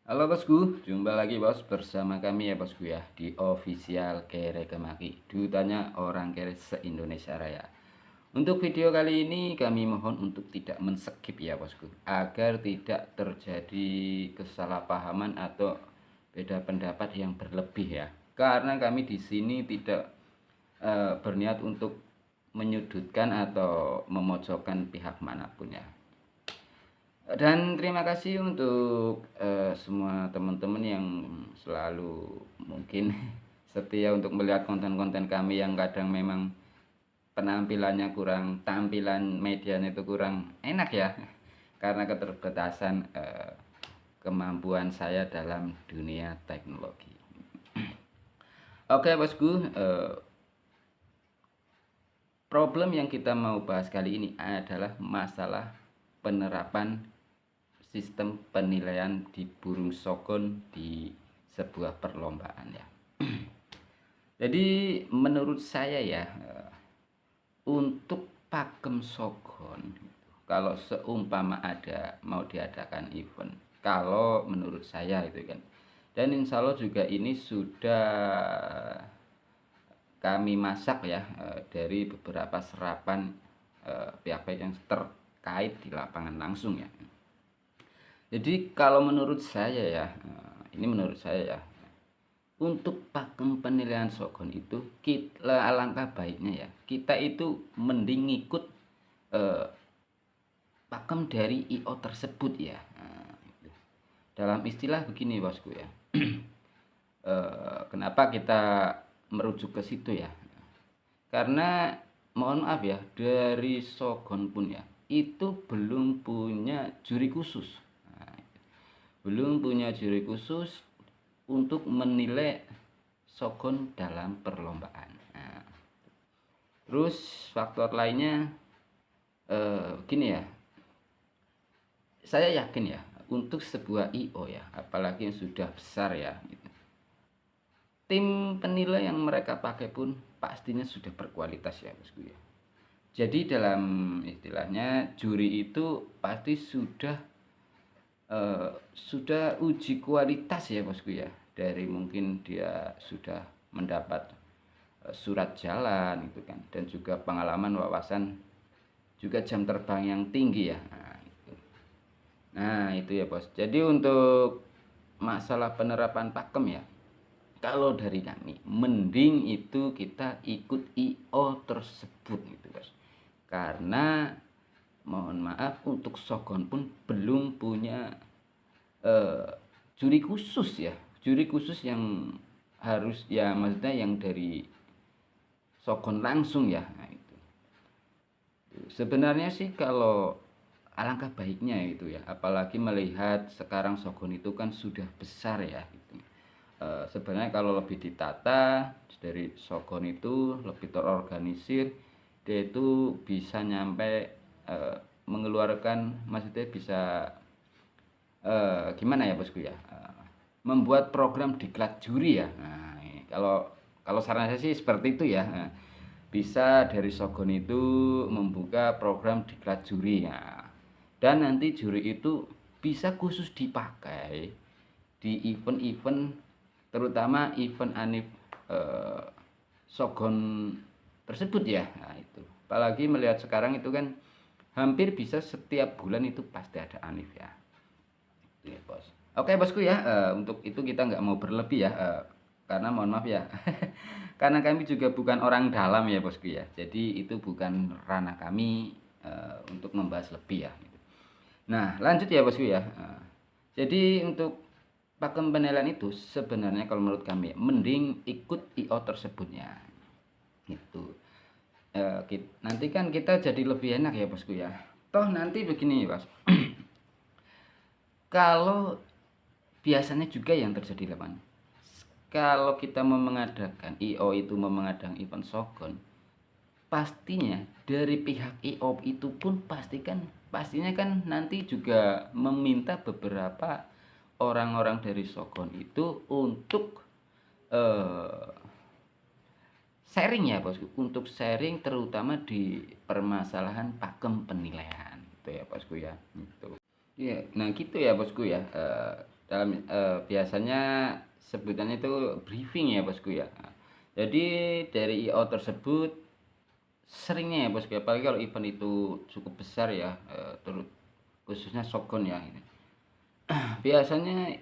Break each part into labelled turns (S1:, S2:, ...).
S1: Halo bosku, jumpa lagi bos bersama kami ya bosku ya di official Kere Kemaki, dutannya orang kere se-Indonesia Raya. Untuk video kali ini kami mohon untuk tidak men-skip ya bosku, agar tidak terjadi kesalahpahaman atau beda pendapat yang berlebih ya. Karena kami di sini tidak berniat untuk menyudutkan atau memojokkan pihak manapun ya. Dan terima kasih untuk semua teman-teman yang selalu mungkin setia untuk melihat konten-konten kami yang kadang memang penampilannya kurang, tampilan medianya itu kurang enak ya, karena keterbatasan kemampuan saya dalam dunia teknologi. Oke bosku, problem yang kita mau bahas kali ini adalah masalah penerapan sistem penilaian di burung sogon di sebuah perlombaan ya. Jadi menurut saya ya, untuk pakem sogon kalau seumpama ada mau diadakan event, kalau menurut saya itu kan, dan insya Allah juga ini sudah kami masak ya dari beberapa serapan pihak-pihak yang terkait di lapangan langsung ya. Jadi kalau menurut saya ya, ini menurut saya ya, untuk pakem penilaian sogon itu kita alangkah baiknya ya kita itu mending ikut pakem dari IO tersebut ya. Nah, itu. Dalam istilah begini bosku ya, kenapa kita merujuk ke situ ya? Karena mohon maaf ya, dari sogon pun ya itu belum punya juri khusus. Nah, belum punya juri khusus untuk menilai sogon dalam perlombaan. Nah, terus faktor lainnya gini ya, saya yakin ya untuk sebuah IO ya, apalagi yang sudah besar ya, gitu, tim penilai yang mereka pakai pun pastinya sudah berkualitas ya bosku ya. Jadi dalam istilahnya juri itu pasti sudah uji kualitas ya bosku ya, dari mungkin dia sudah mendapat surat jalan gitu kan, dan juga pengalaman, wawasan, juga jam terbang yang tinggi ya. Nah, itu ya bos. Jadi untuk masalah penerapan pakem ya, kalau dari kami mending itu kita ikut IO tersebut gitu bos. Karena mohon maaf untuk sogon pun belum punya eh, juri khusus ya, juri khusus yang harus ya, maksudnya yang dari sogon langsung ya. Nah, itu sebenarnya sih kalau alangkah baiknya itu ya, apalagi melihat sekarang sogon itu kan sudah besar ya gitu. Sebenarnya kalau lebih ditata dari sogon itu lebih terorganisir, dia itu bisa nyampe mengeluarkan, maksudnya bisa gimana ya bosku ya, membuat program diklat juri ya. Nah, kalau kalau saran saya sih seperti itu ya. Nah, bisa dari sogon itu membuka program diklat juri ya, dan nanti juri itu bisa khusus dipakai di event-event, terutama event anif eh, sogon tersebut ya. Nah, itu apalagi melihat sekarang itu kan hampir bisa setiap bulan itu pasti ada anif ya. Iya, bos. Oke, bosku ya, untuk itu kita nggak mau berlebih ya, karena mohon maaf ya, karena kami juga bukan orang dalam ya, bosku ya. Jadi itu bukan ranah kami untuk membahas lebih ya. Gitu. Nah, lanjut ya, bosku ya. Jadi untuk pakem penilaian itu sebenarnya kalau menurut kami mending ikut IO tersebutnya. Gitu. Nanti kan kita jadi lebih enak ya, bosku ya. Toh nanti begini, bos. Kalau biasanya juga yang terjadi lawan, kalau kita mau mengadakan IO itu mau mengadakan event sogon, pastinya dari pihak IO itu pun pastinya kan nanti juga meminta beberapa orang-orang dari sogon itu untuk eh, sharing ya bosku, untuk sharing terutama di permasalahan pakem penilaian gitu ya bosku ya, gitu. Iya, nah gitu ya bosku ya. biasanya sebutannya itu briefing ya bosku ya. Jadi dari IO tersebut seringnya ya bosku, apalagi kalau event itu cukup besar ya, khususnya Shogun ya ini. Biasanya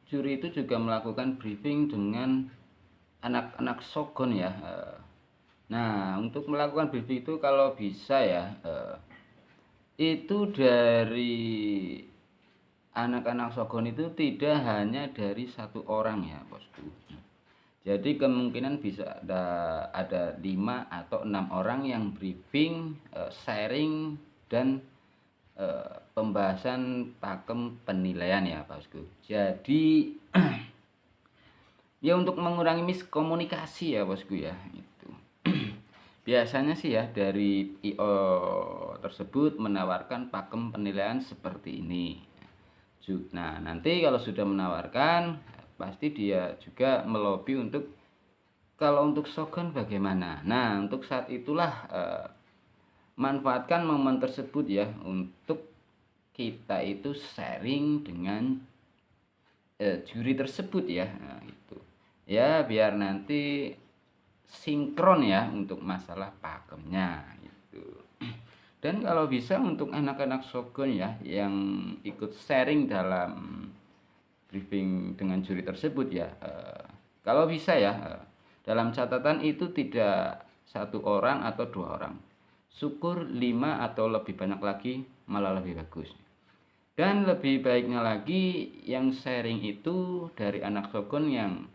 S1: juri itu juga melakukan briefing dengan anak-anak Shogun ya. Nah, untuk melakukan briefing itu kalau bisa ya, itu dari anak-anak Shogun itu tidak hanya dari satu orang ya bosku. Jadi kemungkinan bisa ada 5 atau 6 orang yang briefing, sharing dan pembahasan pakem penilaian ya bosku. Jadi ya untuk mengurangi miskomunikasi ya bosku ya itu. Biasanya sih ya dari IO tersebut menawarkan pakem penilaian seperti ini. Nah, nanti kalau sudah menawarkan, pasti dia juga melobi untuk kalau untuk Shogun bagaimana. Nah, untuk saat itulah manfaatkan momen tersebut ya untuk kita itu sharing dengan juri tersebut ya. Nah, itu. Ya, biar nanti sinkron ya untuk masalah pakemnya itu. Dan kalau bisa untuk anak-anak Shogun ya yang ikut sharing dalam briefing dengan juri tersebut ya, kalau bisa ya, dalam catatan itu tidak 1 orang atau 2 orang, syukur 5 atau lebih banyak lagi malah lebih bagus. Dan lebih baiknya lagi yang sharing itu dari anak Shogun yang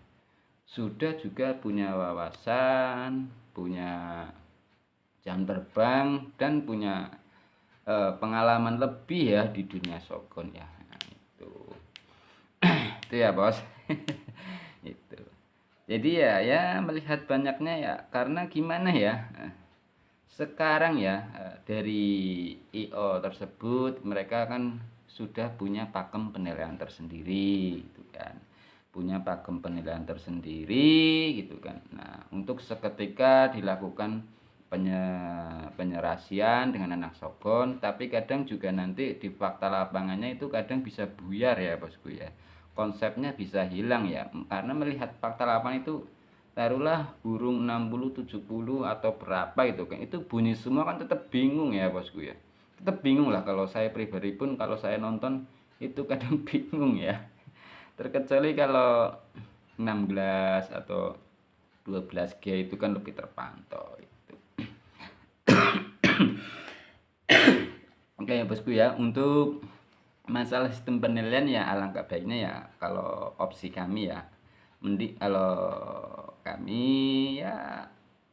S1: sudah juga punya wawasan, punya jam terbang dan punya pengalaman lebih ya di dunia Shogun ya. Nah, itu ya bos. Itu. Jadi ya melihat banyaknya ya karena gimana ya, sekarang ya dari IO tersebut mereka kan sudah punya pakem penilaian tersendiri gitu kan, punya pakem penilaian tersendiri gitu kan. Nah, untuk seketika dilakukan penyerasian dengan anak Shogun, tapi kadang juga nanti di fakta lapangannya itu kadang bisa buyar ya bosku ya, konsepnya bisa hilang ya, karena melihat fakta lapangan itu taruhlah burung 60 70 atau berapa itu kan, itu bunyi semua kan tetap bingung ya bosku ya, tetap bingung lah. Kalau saya pribadi pun kalau saya nonton itu kadang bingung ya, terkecuali kalau 16 atau 12G itu kan lebih terpantau itu. Oke ya bosku ya, untuk masalah sistem penilaian ya alangkah baiknya ya kalau opsi kami ya, kalau kami ya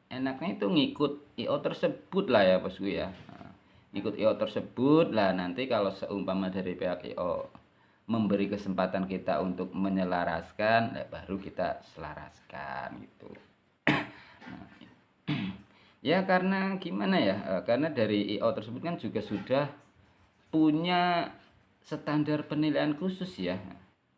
S1: enaknya itu ngikut IO tersebut lah ya bosku ya. Nah, ngikut IO tersebut lah, nanti kalau seumpama dari pihak IO memberi kesempatan kita untuk menyelaraskan, ya baru kita selaraskan gitu. Nah, ya karena gimana ya, karena dari IO tersebut kan juga sudah punya standar penilaian khusus ya,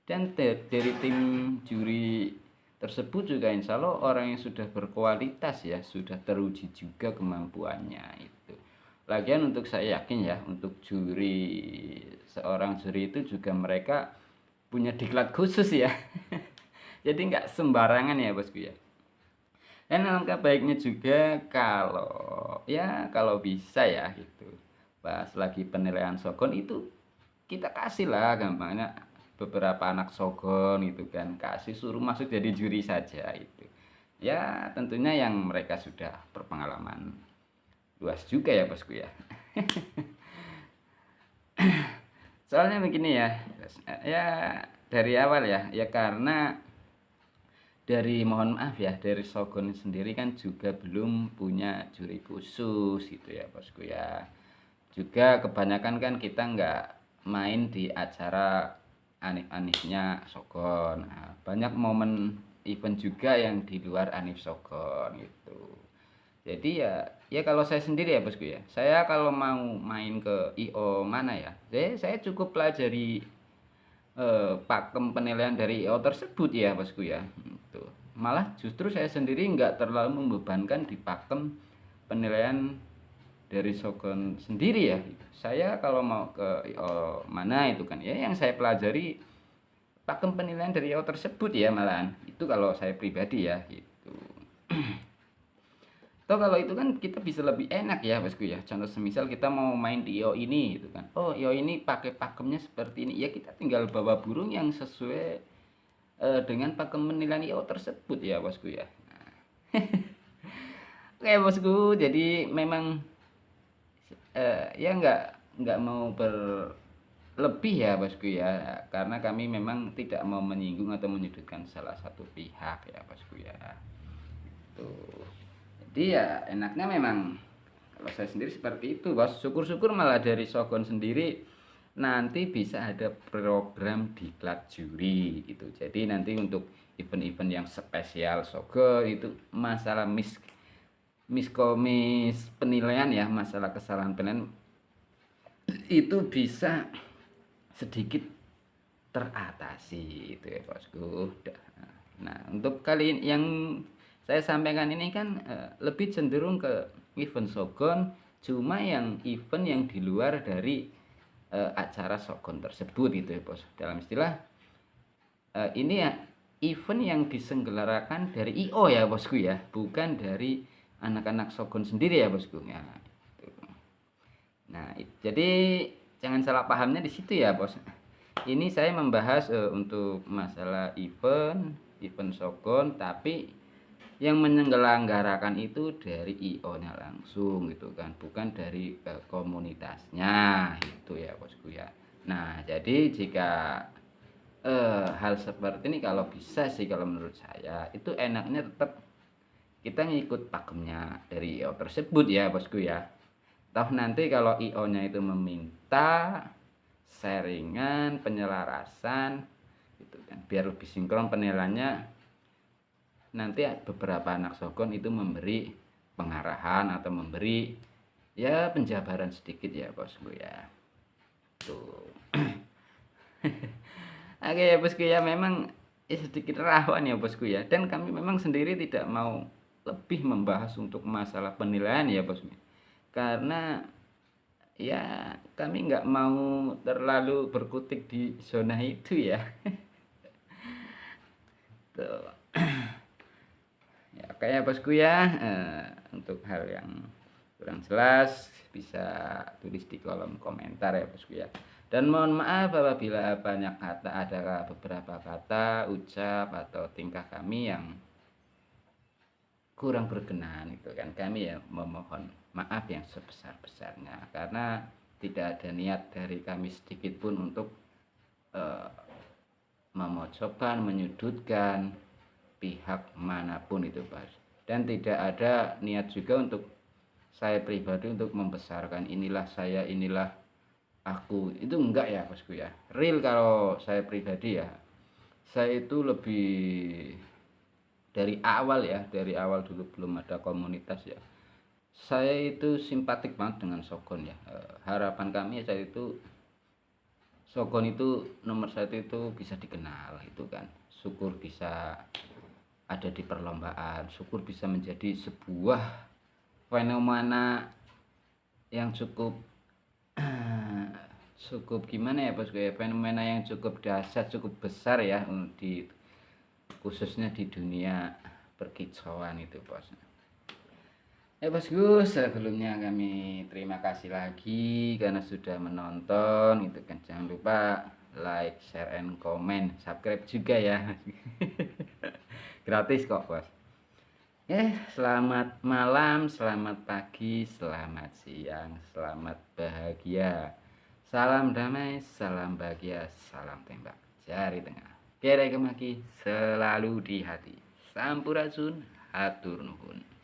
S1: dan dari tim juri tersebut juga insya Allah orang yang sudah berkualitas ya, sudah teruji juga kemampuannya itu. Lagian untuk saya yakin ya, untuk seorang juri itu juga mereka punya diklat khusus ya. Jadi nggak sembarangan ya bosku ya. Dan alangkah baiknya juga kalau bisa ya gitu, pas lagi penilaian Shogun itu kita kasih lah gampangnya beberapa anak Shogun gitu kan, kasih suruh masuk jadi juri saja itu. Ya tentunya yang mereka sudah berpengalaman luas juga ya bosku ya. Soalnya begini ya, ya dari awal ya karena mohon maaf ya, dari Shogun sendiri kan juga belum punya juri khusus gitu ya bosku ya. Juga kebanyakan kan kita nggak main di acara anif-anifnya Shogun. Nah, banyak momen event juga yang di luar anif Shogun gitu. Jadi ya kalau saya sendiri ya bosku ya, saya kalau mau main ke IO mana ya, saya cukup pelajari pakem penilaian dari IO tersebut ya bosku ya. Gitu. Malah justru saya sendiri nggak terlalu membebankan di pakem penilaian dari Shogun sendiri ya. Saya kalau mau ke IO mana itu kan ya, yang saya pelajari pakem penilaian dari IO tersebut ya malahan. Itu kalau saya pribadi ya gitu. Toh kalau itu kan kita bisa lebih enak ya bosku ya. Contoh semisal kita mau main di IO ini gitu kan. Oh IO ini pakai pakemnya seperti ini. Ya kita tinggal bawa burung yang sesuai dengan pakem penilaian IO tersebut ya bosku ya. Oke bosku, jadi memang ya nggak mau berlebih ya bosku ya, karena kami memang tidak mau menyinggung atau menyudutkan salah satu pihak ya bosku ya. Tuh. Jadi ya enaknya memang kalau saya sendiri seperti itu bos. Syukur-syukur malah dari Shogun sendiri nanti bisa ada program diklat juri itu. Jadi nanti untuk event-event yang spesial Shogun itu masalah miskomis penilaian ya, masalah kesalahan penilaian itu bisa sedikit teratasi itu ya bosku. Nah untuk kali yang saya sampaikan ini kan lebih cenderung ke event Shogun, cuma yang event yang di luar dari acara Shogun tersebut gitu ya bos. Dalam istilah ini ya event yang diselenggarakan dari IO ya bosku ya, bukan dari anak-anak Shogun sendiri ya bosku ya. Nah, jadi jangan salah pahamnya di situ ya bos. Ini saya membahas untuk masalah event Shogun, tapi yang menyelenggarakan itu dari IO-nya langsung gitu kan, bukan dari komunitasnya itu ya bosku ya. Nah, jadi jika hal seperti ini kalau bisa sih kalau menurut saya itu enaknya tetap kita ngikut pakemnya dari IO tersebut ya bosku ya. Toh nanti kalau IO-nya itu meminta sharingan, penyelarasan gitu kan, biar lebih sinkron penilaiannya, nanti beberapa anak Shogun itu memberi pengarahan atau memberi ya penjabaran sedikit ya bosku ya. Tuh. Oke ya bosku ya, memang sedikit rawan ya bosku ya, dan kami memang sendiri tidak mau lebih membahas untuk masalah penilaian ya bosku, karena ya kami nggak mau terlalu berkutik di zona itu ya. Tuh. Ya kayak bosku ya, untuk hal yang kurang jelas bisa tulis di kolom komentar ya bosku ya. Dan mohon maaf apabila banyak kata, ada beberapa kata, ucap atau tingkah kami yang kurang berkenan itu kan, kami ya memohon maaf yang sebesar-besarnya, karena tidak ada niat dari kami sedikit pun untuk memojokkan, menyudutkan pihak manapun itu bos, dan tidak ada niat juga untuk saya pribadi untuk membesarkan inilah saya, inilah aku, itu enggak ya bosku ya. Real kalau saya pribadi ya, saya itu lebih dari awal dulu belum ada komunitas ya, saya itu simpatik banget dengan Shogun ya. Harapan kami saat itu Shogun itu nomor satu itu bisa dikenal itu kan, syukur bisa ada di perlombaan, syukur bisa menjadi sebuah fenomena yang cukup gimana ya bosku ya, fenomena yang cukup dahsyat, cukup besar ya, di khususnya di dunia perkicauan itu bos. Ya bosku, sebelumnya kami terima kasih lagi karena sudah menonton itu kan. Jangan lupa like, share, and comment, subscribe juga ya. Gratis kok bos. Selamat malam, selamat pagi, selamat siang, selamat bahagia. Salam damai, salam bahagia, salam tembak jari tengah. Kere kemaki selalu di hati. Sampurasun, hatur nuhun.